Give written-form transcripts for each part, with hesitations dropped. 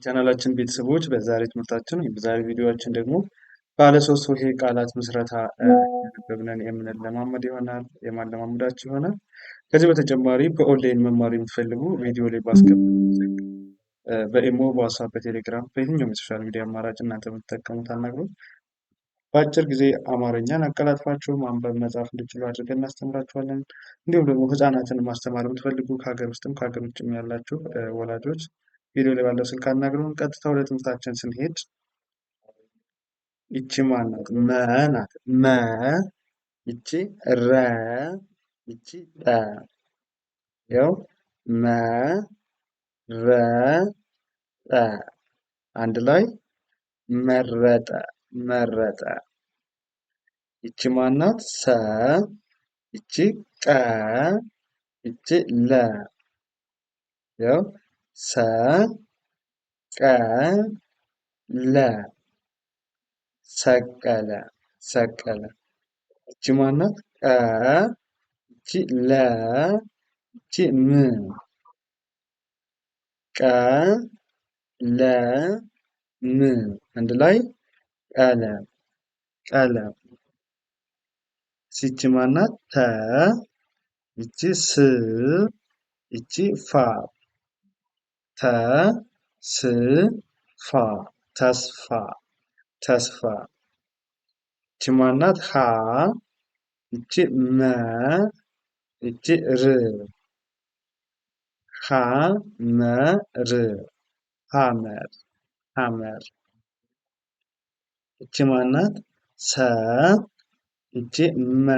ቻናላችን ቤተሰቦች በዛሬ ትምህርታችን ወይም በዛሬ ቪዲዮአችን ደግሞ ባለ ሶስት ሆሄ ቃላት ምስረታ ያነበብነን የምንለማመድ ይሆናል የማለማመዳችሁ ይሆናል። ከዚህ በተጨማሪ በኦንላይን መማር የምትፈልጉ ቪዲዮ ላይ ባስቀመጥኩት በኢሞ፣ በዋትስአፕ፣ በቴሌግራም በየትኛውም የሶሻል ሚዲያ አማራጭ እናንተ የምትጠቀሙት አናግሩን። በአጭር ጊዜ አማርኛን አቀላጥፋችሁ ማንበብ መጻፍ እንድችሉ አድርገን እናስተምራችኋለን። እንዲሁም ደግሞ ህፃናትን ማስተማር የምትፈልጉ ከሀገር ውስጥም ከሀገር ውጭም ያላችሁ ወላጆች ቪዲዮ ላይ ባለው ስልክ አናግሩን። ቀጥታ ወደ ትምህርታችን ስንሄድ ይቺ ማናት? መ ናት። መ ይቺ ረ ይቺ ጠ ያው መ ረ ጠ አንድ ላይ መረጠ መረጠ። ይቺ ማናት? ሰ ይቺ ቀ ይቺ ለ ያው ሰ ቀ ለ ሰቀለ ሰቀለ። ይቺ ማናት? ቀ ይቺ ለ ይቺ ም ቀ ለ ም አንድ ላይ ቀለም ቀለም። ይቺ ማናት? ተ ይቺ ስ ይቺ ፋ ተ ስ ፋ ተስፋ ተስፋ። ይቺ ማናት? ሀ ይቺ መ ይቺ ር ሀ መ ር ሀመር ሀመር። ይቺ ማናት? ሰ ይቺ መ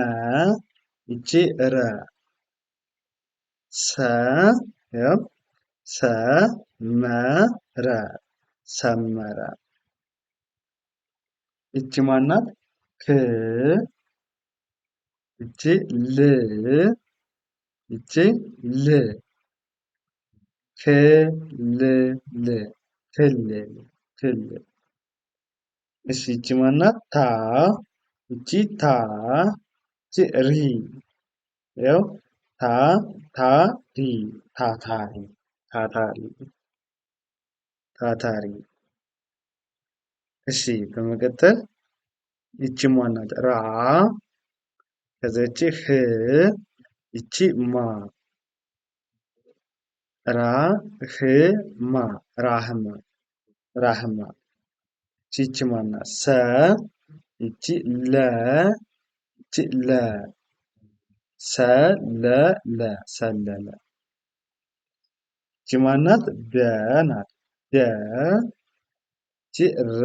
ይቺ ረ ሰ ያው ሰ መ ረ ሰመረ። ይቺ ማናት? ክ ይቺ ል ይቺ ል ክልል ክልል ክልል። እሺ ይቺ ማናት? ታ ይቺ ታ ይቺ ሪ ያው ታ ታ ሪ ታታሪ ታታሪ ታታሪ። እሺ በመቀጠል ይቺ ማናት? ራ ከዛ ይቺ ህ ይቺ ማ ራ ህ ማ ራህማ ራህማ። ይቺ ማናት? ሰ ይቺ ለ ይቺ ለ ሰለለ ሰለለ። ይቺ ማናት? ደ ናት። ደ ይቺ ረ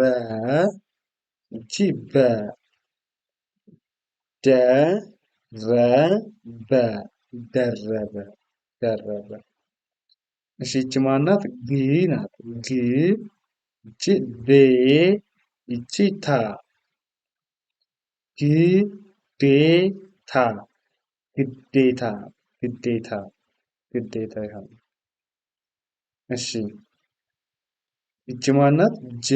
ይቺ በ ደረበ ደረበ ደረበ። እሺ ይቺ ማናት? ግ ናት። ግ ይቺ ቤ ይቺ ታ ግዴታ ግዴታ ግዴታ ግዴታ ይሆናል። እሺ ይቺ ማናት? ጀ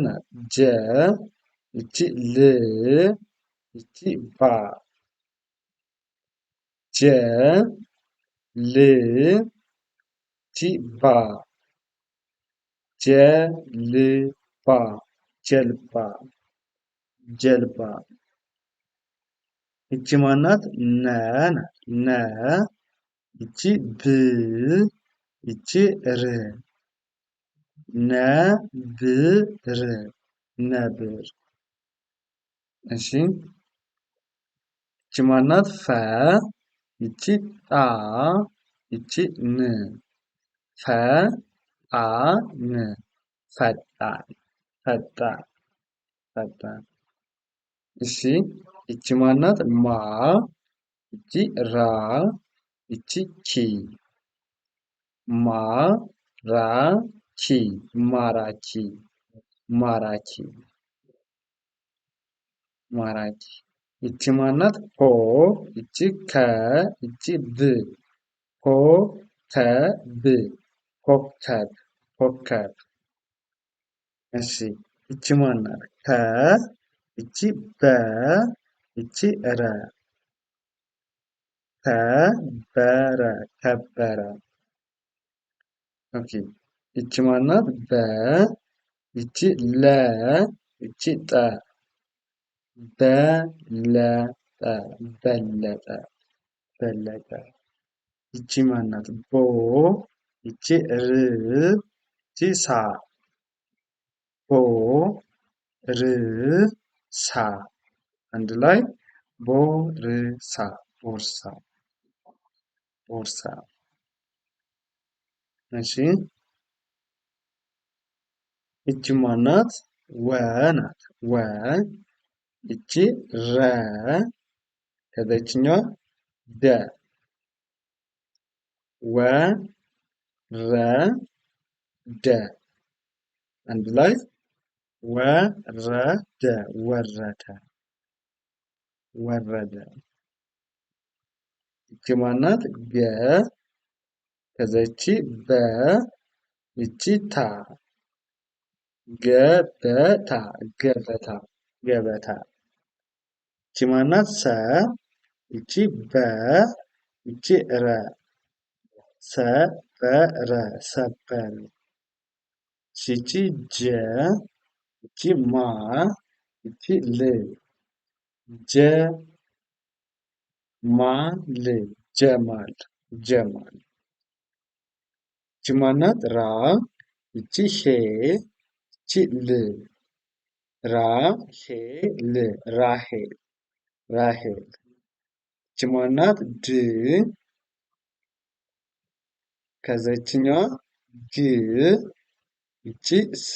ናት። ጀ ይቺ ል ይቺ ባ ጀ ል ይቺ ባ ጀልባ ጀልባ ጀልባ። ይቺ ማናት? ነ ናት። ነ ይቺ ብ ይቺ ር ነብር ነብር። እሺ ይቺ ማናት? ፈ ይቺ ጣ ይቺ ን ፈጣን ፈጣን ፈጣን ፈጣን። እሺ ይቺ ማናት? ማ ይቺ ራ ይቺ ኪ ማ ራ ኪ ማራኪ ማራኪ ማራኪ። ይቺ ማናት? ሆ ይቺ ከ ይቺ ብ ኮከብ ኮከብ ኮከብ። እሺ ይቺ ማናት? ከ ይቺ በ ይቺ ረ ከበረ ከበረ። ኦኬ ይቺ ማናት? በ ይቺ ለ ይቺ ጠ በለጠ በለጠ በለጠ። ይቺ ማናት? ቦ ይቺ ር ይቺ ሳ ቦ ር ሳ አንድ ላይ ቦርሳ ቦርሳ ቦርሳ። እሺ ይቺ ማናት? ወ ናት። ወ ይቺ ረ ከዛ ይችኛዋ ደ ወ ረ ደ አንድ ላይ ወረደ ወረደ ወረደ። ይቺ ማናት? ገ ከዛ ይቺ በ ይቺ ታ ገበታ ገበታ ገበታ። ይቺ ማናት? ሰ ይቺ በ ይቺ ረ ሰበረ ሰበረ። ይቺ ጀ ይቺ ማ ይቺ ል ጀማል ጀማል ጀማል። ይቺ ማናት? ራ ይቺ ሄ ይቺ ል ራሄል ራሄል ራሄል። ይቺ ማናት? ድ ከዛ ይችኛዋ ግ ይቺ ስ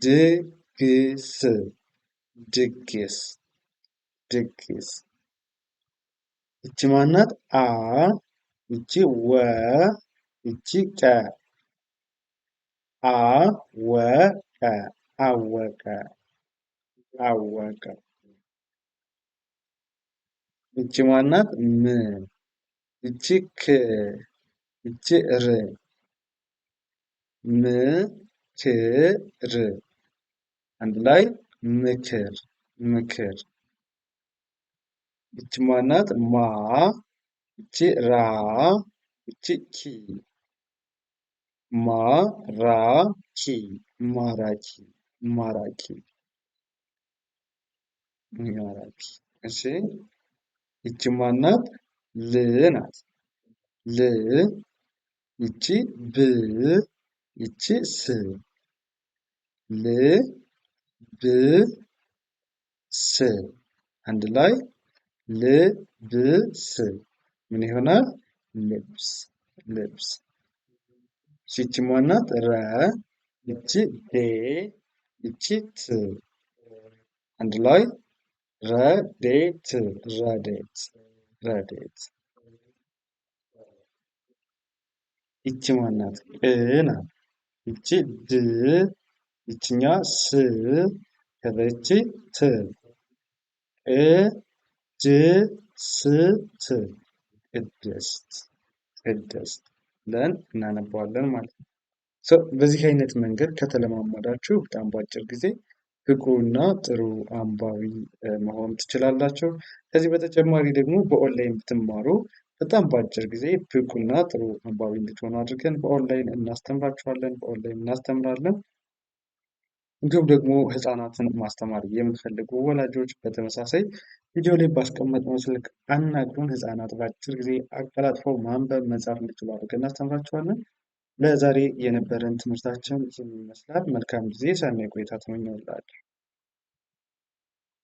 ድግስ ድግስ ድግስ። ይቺ ማናት? አ ይቺ ወ ይቺ ቀ አወቀ አወቀ አወቀ። ይቺ ማናት? ም ይቺ ክ ይቺ ር ምክር አንድ ላይ ምክር ምክር። ይቺ ማናት? ማ ይቺ ራ ይቺ ኪ ማራኪ ማራኪ ማራኪ ማራኪ። እሺ ይቺ ማናት? ል ናት። ል ይቺ ብ ይቺ ስ ል ብ ስ አንድ ላይ ልብስ ምን ይሆናል? ልብስ ልብስ። ይቺ ማናት? ረ ይቺ ዴ ይቺ ት አንድ ላይ ረዴት ረዴት ረዴት። ይቺ ማናት? ቅ ናት። ይቺ ድ ይችኛ ስ ከዛ ይቺ ት ቅድስት ቅድስት ቅድስት ብለን እናነባዋለን ማለት ነው። በዚህ አይነት መንገድ ከተለማመዳችሁ በጣም በአጭር ጊዜ ብቁና ጥሩ አንባቢ መሆን ትችላላችሁ። ከዚህ በተጨማሪ ደግሞ በኦንላይን ብትማሩ በጣም በአጭር ጊዜ ብቁና ጥሩ አንባቢ እንድትሆኑ አድርገን በኦንላይን እናስተምራችኋለን፣ በኦንላይን እናስተምራለን። እንዲሁም ደግሞ ህፃናትን ማስተማር የምትፈልጉ ወላጆች በተመሳሳይ ቪዲዮ ላይ ባስቀመጥነው ስልክ አናግሩን። ህፃናት በአጭር ጊዜ አቀላጥፈው ማንበብ መጻፍ እንዲችሉ አድርገን እናስተምራችኋለን። ለዛሬ የነበረን ትምህርታችን ይህን ይመስላል። መልካም ጊዜ፣ ሰናይ ቆይታ ተመኘሁላችሁ።